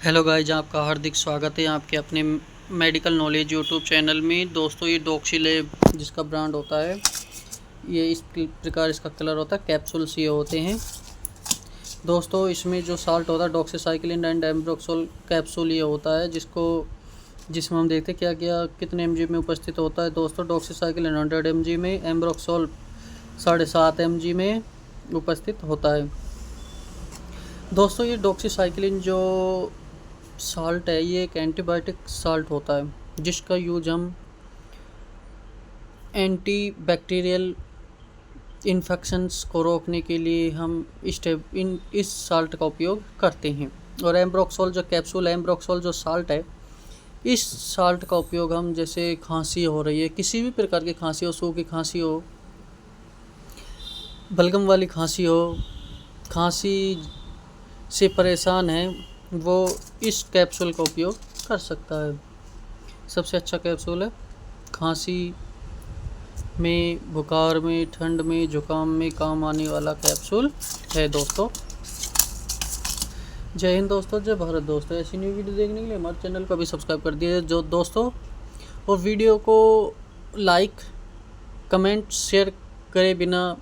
Hello guys, आपका हार्दिक स्वागत है आपके अपने मेडिकल नॉलेज यूट्यूब चैनल में। दोस्तों, ये डॉक्सीलैब जिसका ब्रांड होता है, ये इस प्रकार इसका कलर होता है, कैप्सूल्स ये होते हैं। दोस्तों, इसमें जो साल्ट होता है डॉक्सीसाइक्लिन एंड एम्ब्रोक्सोल कैप्सूल ये होता है, जिसमें हम देखते हैं क्या क्या कितने mg में उपस्थित होता है। दोस्तों, डॉक्सीसाइक्लिन 100 mg में, एम्ब्रोक्सोल 7.5 mg में उपस्थित होता है। दोस्तों, ये डॉक्सीसाइक्लिन जो साल्ट है, ये एक एंटीबायोटिक साल्ट होता है, जिसका यूज हम एंटी बैक्टीरियल इन्फेक्शंस को रोकने के लिए हम इस साल्ट का उपयोग करते हैं। और एम्ब्रोक्सोल जो कैप्सूल है, एम्ब्रोक्सोल जो साल्ट है, इस साल्ट का उपयोग हम जैसे खांसी हो रही है, किसी भी प्रकार की खांसी हो, सूखी खांसी हो, बलगम वाली खांसी हो, खांसी से परेशान है, वो इस कैप्सूल का उपयोग कर सकता है। सबसे अच्छा कैप्सूल है खांसी में, बुखार में, ठंड में, जुकाम में काम आने वाला कैप्सूल है दोस्तों। जय हिंद दोस्तों, जय भारत दोस्तों। ऐसी न्यू वीडियो देखने के लिए हमारे चैनल को भी सब्सक्राइब कर दिए जो दोस्तों, और वीडियो को लाइक कमेंट शेयर करे बिना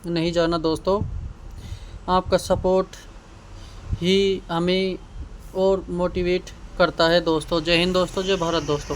नहीं जाना दोस्तों। आपका सपोर्ट ही हमें और मोटिवेट करता है दोस्तों। जय हिंद दोस्तों, जय भारत दोस्तों।